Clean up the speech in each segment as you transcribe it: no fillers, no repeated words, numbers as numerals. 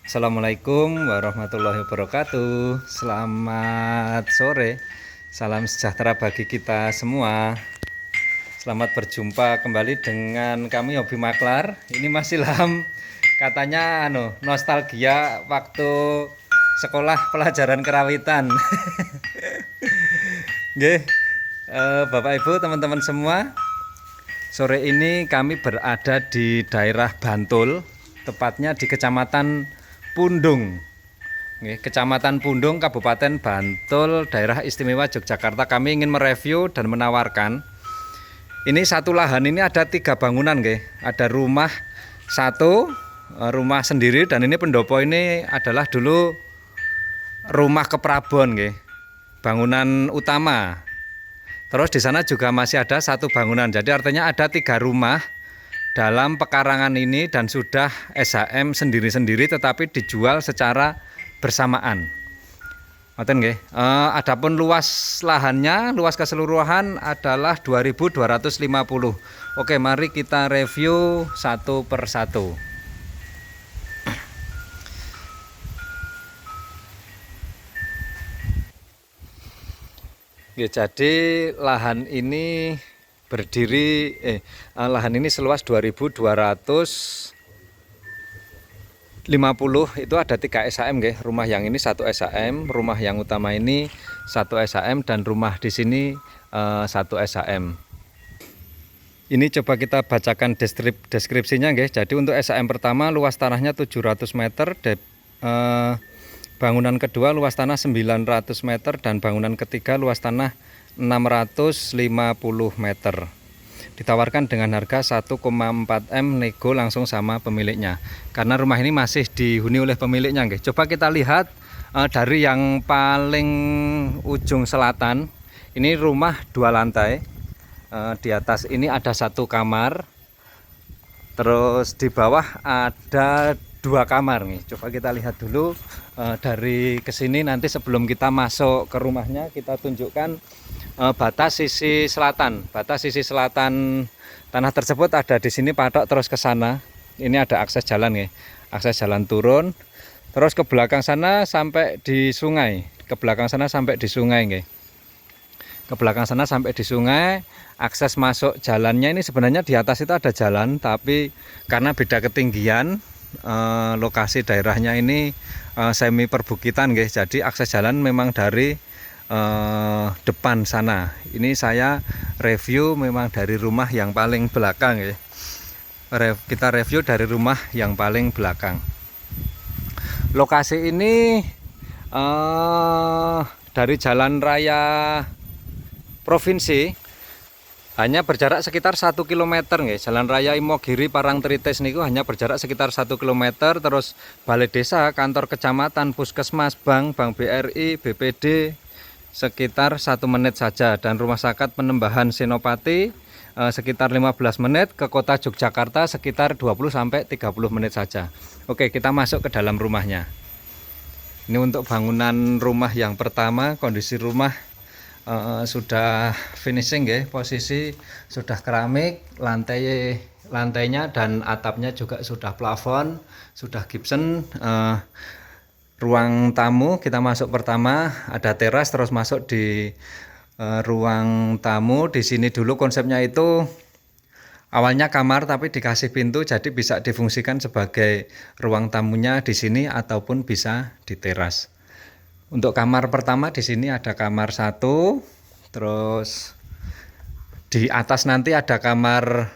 Assalamualaikum warahmatullahi wabarakatuh. Selamat sore. Salam sejahtera bagi kita semua. Selamat berjumpa kembali dengan kami Hobi Maklar. Ini masih katanya nostalgia waktu sekolah pelajaran kerawitan. Nggih. Bapak Ibu, teman-teman semua. Sore ini kami berada di daerah Bantul, tepatnya di Kecamatan Pundung. Kecamatan Pundung, Kabupaten Bantul, Daerah Istimewa Yogyakarta. Kami ingin mereview dan menawarkan. Ini satu lahan ini ada 3 bangunan, ada rumah satu, rumah sendiri, dan ini pendopo ini adalah dulu rumah keprabon, bangunan utama. Terus di sana juga masih ada satu bangunan. Jadi artinya ada 3 rumah dalam pekarangan ini dan sudah SHM sendiri-sendiri tetapi dijual secara bersamaan. Adapun luas lahannya, luas keseluruhan adalah 2.250. Oke, mari kita review satu per satu. Jadi lahan ini lahan ini seluas 2.250. Itu ada 3 SHM, rumah yang ini 1 SHM, rumah yang utama ini 1 SHM, dan rumah di sini 1 SHM. Ini coba kita bacakan deskripsinya, Jadi untuk SHM pertama luas tanahnya 700 meter, bangunan kedua luas tanah 900 meter, dan bangunan ketiga luas tanah 650 meter. Ditawarkan dengan harga 1,4 M, nego langsung sama pemiliknya. Karena rumah ini masih dihuni oleh pemiliknya, Coba kita lihat dari yang paling ujung selatan. Ini rumah 2 lantai. Di atas ini ada 1 kamar. Terus di bawah ada 2 kamar nih. Coba kita lihat dulu dari kesini, nanti sebelum kita masuk ke rumahnya kita tunjukkan batas sisi selatan. Batas sisi selatan tanah tersebut ada di sini patok, terus ke sana. Ini ada akses jalan, akses jalan turun. Terus ke belakang sana sampai di sungai. Ke belakang sana sampai di sungai, Ke belakang sana sampai di sungai. Akses masuk jalannya ini sebenarnya di atas itu ada jalan, tapi karena beda ketinggian, lokasi daerahnya ini semi perbukitan, jadi akses jalan memang dari depan sana. Ini saya review memang dari rumah yang paling belakang, Kita review dari rumah yang paling belakang. Lokasi ini dari jalan raya provinsi hanya berjarak sekitar 1 km, Jalan raya Imogiri Parangtritis niku hanya berjarak sekitar 1 km. Terus balai desa, kantor kecamatan, puskesmas, bank BRI, BPD sekitar 1 menit saja, dan rumah sakit Penembahan Senopati sekitar 15 menit, ke kota Yogyakarta sekitar 20-30 menit saja. Oke, kita masuk ke dalam rumahnya. Ini untuk bangunan rumah yang pertama. Kondisi rumah sudah finishing, posisi sudah keramik, lantainya dan atapnya juga sudah plafon, sudah gypsum. Ruang tamu kita masuk pertama, ada teras, terus masuk di ruang tamu. Di sini dulu konsepnya itu awalnya kamar tapi dikasih pintu, jadi bisa difungsikan sebagai ruang tamunya di sini ataupun bisa di teras. Untuk kamar pertama di sini ada kamar 1, terus di atas nanti ada kamar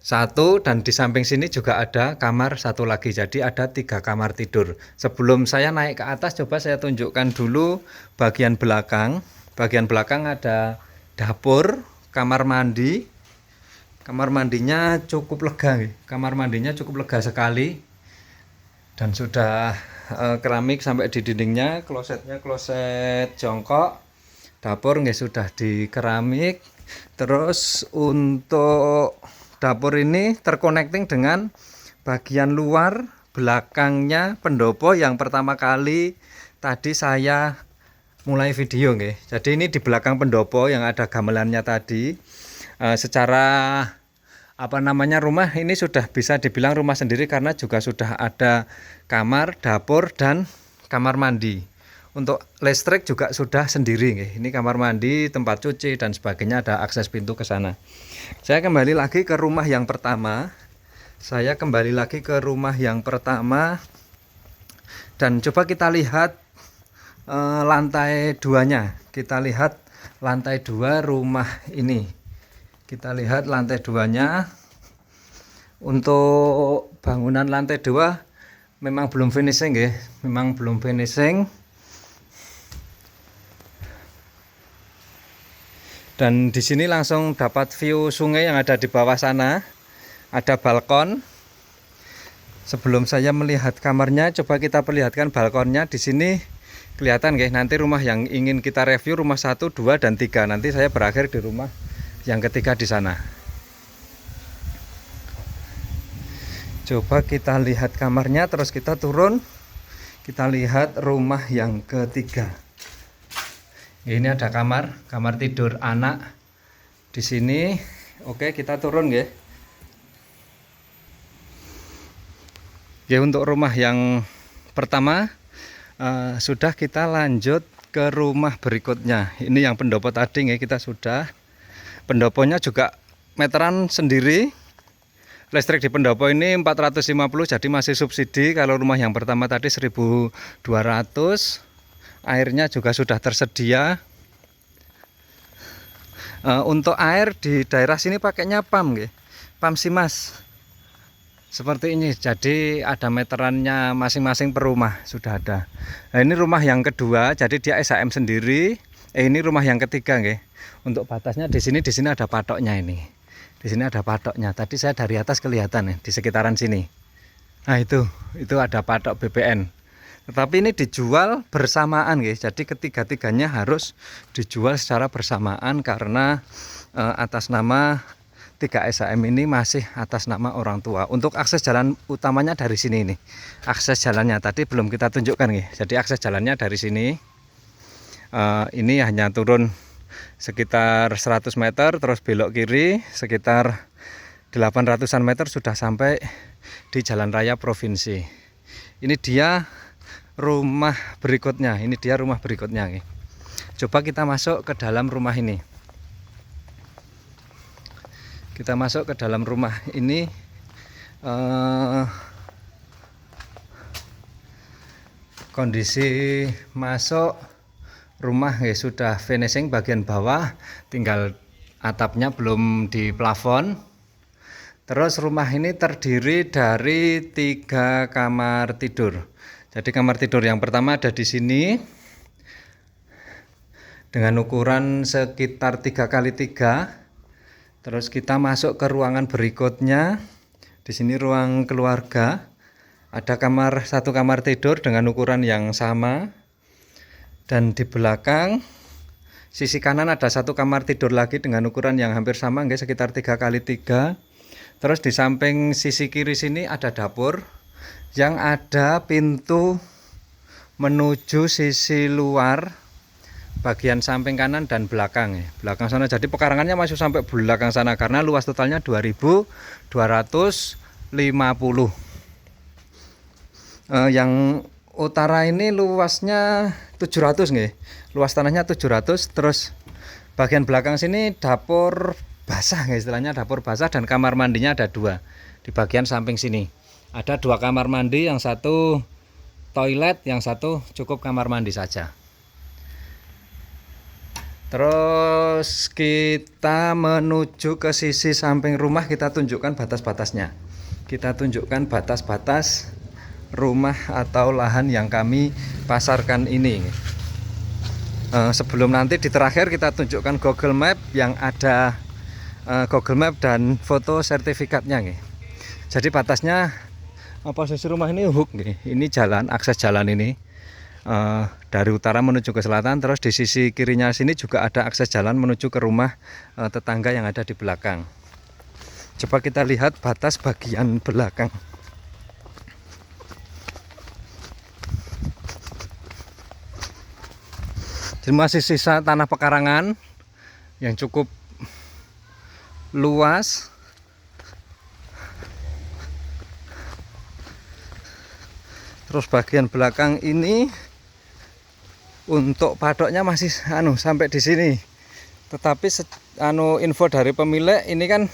1, dan di samping sini juga ada kamar 1 lagi. Jadi ada 3 kamar tidur. Sebelum saya naik ke atas, coba saya tunjukkan dulu bagian belakang. Bagian belakang ada dapur, kamar mandi. Kamar mandinya cukup lega, Kamar mandinya cukup lega sekali, dan sudah keramik sampai di dindingnya. Klosetnya kloset jongkok. Dapur sudah di keramik. Terus untuk dapur ini terconnecting dengan bagian luar belakangnya pendopo yang pertama kali tadi saya mulai video, Jadi ini di belakang pendopo yang ada gamelannya tadi. Secara apa namanya, rumah ini sudah bisa dibilang rumah sendiri karena juga sudah ada kamar, dapur, dan kamar mandi. Untuk listrik juga sudah sendiri. Ini kamar mandi, tempat cuci dan sebagainya, ada akses pintu ke sana. Saya kembali lagi ke rumah yang pertama. Dan coba kita lihat lantai 2-nya. Kita lihat lantai 2 rumah ini. Kita lihat lantai 2-nya. Untuk bangunan lantai 2 memang belum finishing ya. Memang belum finishing. Dan di sini langsung dapat view sungai yang ada di bawah sana. Ada balkon. Sebelum saya melihat kamarnya, coba kita perlihatkan balkonnya. Di sini kelihatan guys, nanti rumah yang ingin kita review rumah 1, 2, dan 3. Nanti saya berakhir di rumah yang ketiga di sana. Coba kita lihat kamarnya, terus kita turun. Kita lihat rumah yang ketiga. Ini ada kamar tidur anak di sini. Oke, kita turun guys. Ya, untuk rumah yang pertama sudah, kita lanjut ke rumah berikutnya. Ini yang pendopo tadi ya, kita sudah. Pendoponya juga meteran sendiri. Listrik di pendopo ini 450, jadi masih subsidi. Kalau rumah yang pertama tadi 1.200. Airnya juga sudah tersedia. Untuk air di daerah sini pakainya PAM ya. PAM Simas. Seperti ini, jadi ada meterannya masing-masing per rumah sudah ada. Nah, ini rumah yang kedua, jadi dia SHM sendiri. Ini rumah yang ketiga, nggih. Untuk batasnya di sini ada patoknya ini. Di sini ada patoknya. Tadi saya dari atas kelihatan ya, di sekitaran sini. Nah itu ada patok BPN. Tetapi ini dijual bersamaan, guys. Jadi ketiga-tiganya harus dijual secara bersamaan karena atas nama 3 SHM ini masih atas nama orang tua. Untuk akses jalan utamanya dari sini nih. Akses jalannya tadi belum kita tunjukkan nih. Jadi akses jalannya dari sini. Ini hanya turun sekitar 100 meter terus belok kiri sekitar 800-an meter sudah sampai di jalan raya provinsi. Ini dia rumah berikutnya. Nih. Coba kita masuk ke dalam rumah ini. Kita masuk ke dalam rumah ini. Kondisi masuk rumah ya sudah finishing bagian bawah, tinggal atapnya belum di plafon. Terus rumah ini terdiri dari 3 kamar tidur. Jadi kamar tidur yang pertama ada di sini dengan ukuran sekitar 3x3. Terus kita masuk ke ruangan berikutnya. Di sini ruang keluarga. Ada satu kamar tidur dengan ukuran yang sama. Dan di belakang sisi kanan ada satu kamar tidur lagi dengan ukuran yang hampir sama, guys, sekitar 3x3. Terus di samping sisi kiri sini ada dapur yang ada pintu menuju sisi luar. Bagian samping kanan dan belakang ya. Belakang sana, jadi pekarangannya masuk sampai belakang sana karena luas totalnya 2.250. Yang utara ini luasnya 700 nih. Luas tanahnya 700. Terus bagian belakang sini dapur basah nih, istilahnya dapur basah, dan kamar mandinya ada 2. Di bagian samping sini ada 2 kamar mandi, yang satu toilet, yang satu cukup kamar mandi saja. Terus kita menuju ke sisi samping rumah, kita tunjukkan batas-batasnya. Kita tunjukkan batas-batas rumah atau lahan yang kami pasarkan ini. Sebelum nanti di terakhir kita tunjukkan Google Map yang ada Google Map dan foto sertifikatnya nih. Jadi batasnya posisi rumah ini hook nih. Ini jalan, akses jalan ini. Dari utara menuju ke selatan. Terus di sisi kirinya sini juga ada akses jalan menuju ke rumah tetangga yang ada di belakang. Coba kita lihat batas bagian belakang. Jadi masih sisa tanah pekarangan yang cukup luas. Terus bagian belakang ini untuk patok,nya masih sampai di sini. Tetapi info dari pemilik ini kan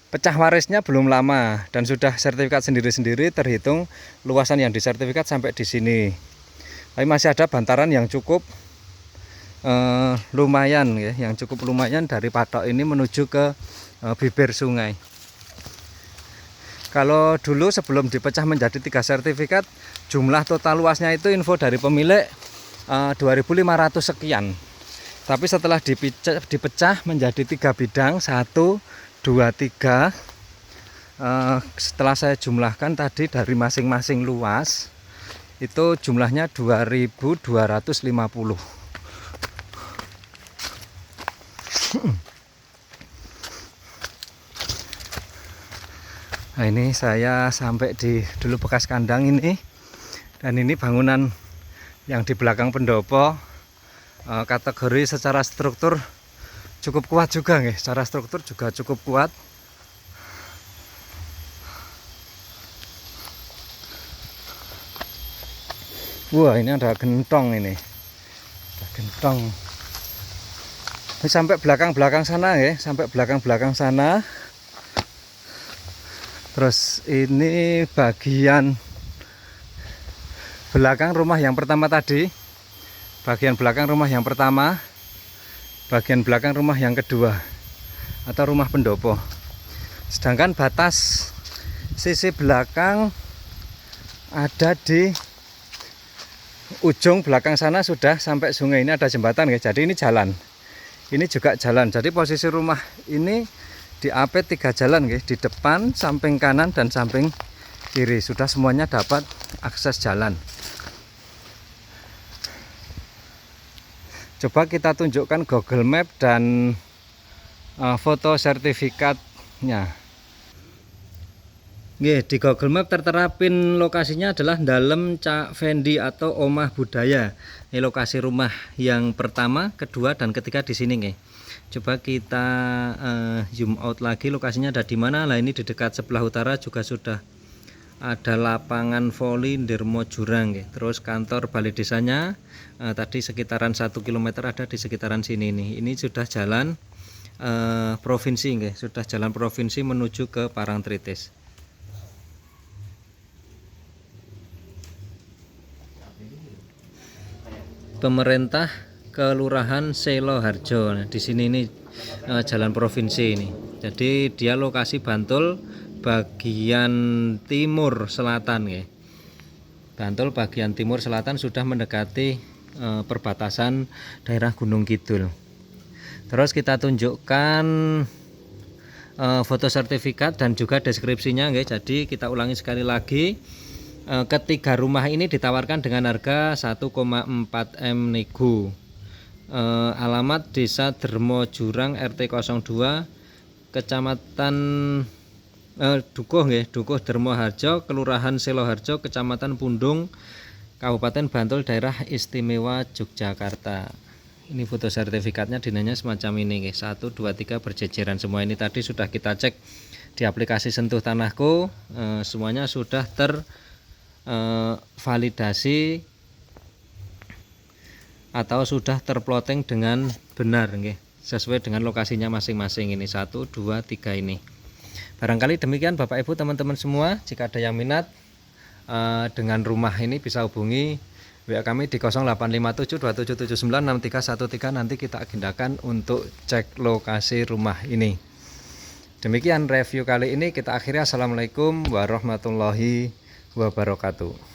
pecah warisnya belum lama dan sudah sertifikat sendiri-sendiri, terhitung luasan yang disertifikat sampai di sini. Tapi masih ada bantaran yang cukup lumayan ya, yang cukup lumayan dari patok ini menuju ke bibir sungai. Kalau dulu sebelum dipecah menjadi 3 sertifikat, jumlah total luasnya itu info dari pemilik 2.500 sekian. Tapi setelah dipecah menjadi 3 bidang, 1, 2, 3, setelah saya jumlahkan tadi dari masing-masing luas, itu jumlahnya 2.250. Nah, ini saya sampai di dulu bekas kandang ini, dan ini bangunan yang di belakang pendopo. Kategori secara struktur cukup kuat juga nih, secara struktur juga cukup kuat. Wah, ini ada gentong ini, ada gentong. Ini sampai belakang sana ya, sampai belakang sana. Terus ini bagian belakang rumah yang pertama tadi, bagian belakang rumah yang pertama, bagian belakang rumah yang kedua, atau rumah pendopo. Sedangkan batas sisi belakang ada di ujung belakang sana, sudah sampai sungai. Ini ada jembatan guys, jadi ini jalan, ini juga jalan. Jadi posisi rumah ini diapit 3 jalan guys, di depan, samping kanan, dan samping kiri. Sudah semuanya dapat akses jalan. Coba kita tunjukkan Google Map dan foto sertifikatnya. Di Google Map terterapin lokasinya adalah Dalem Cak Fendi atau Omah Budaya. Ini lokasi rumah yang pertama, kedua, dan ketiga di sini nggih. Coba kita zoom out lagi, lokasinya ada di mana. Nah, ini di dekat sebelah utara juga sudah ada lapangan voli Ndirmo Jurang nggih. Terus kantor balai desanya tadi sekitaran 1 km ada di sekitaran sini nih. Ini sudah jalan provinsi nggih, sudah jalan provinsi menuju ke Parangtritis. Pemerintah Kelurahan Seloharjo. Nah, di sini ini jalan provinsi ini. Jadi dia lokasi Bantul bagian timur selatan ya. Bantul bagian timur selatan sudah mendekati perbatasan daerah Gunung Kidul. Terus kita tunjukkan foto sertifikat dan juga deskripsinya ya. Jadi kita ulangi sekali lagi. Ketiga rumah ini ditawarkan dengan harga 1,4 M nego. Alamat Desa Ndirmo Jurang RT 02 Kecamatan Dukuh nggih, Dukuh Ndirmo Harjo, Kelurahan Seloharjo, Kecamatan Pundung, Kabupaten Bantul, Daerah Istimewa Yogyakarta. Ini foto sertifikatnya dinanya semacam ini nggih. 1, 2, 3 berjejeran semua. Ini tadi sudah kita cek di aplikasi Sentuh Tanahku, semuanya sudah validasi atau sudah terplotting dengan benar nggih, sesuai dengan lokasinya masing-masing. Ini 1, 2, 3 ini. Barangkali demikian Bapak Ibu teman-teman semua. Jika ada yang minat dengan rumah ini bisa hubungi WA kami di 085727796313. Nanti kita agendakan untuk cek lokasi rumah ini. Demikian review kali ini, kita akhiri. Assalamualaikum warahmatullahi wabarakatuh.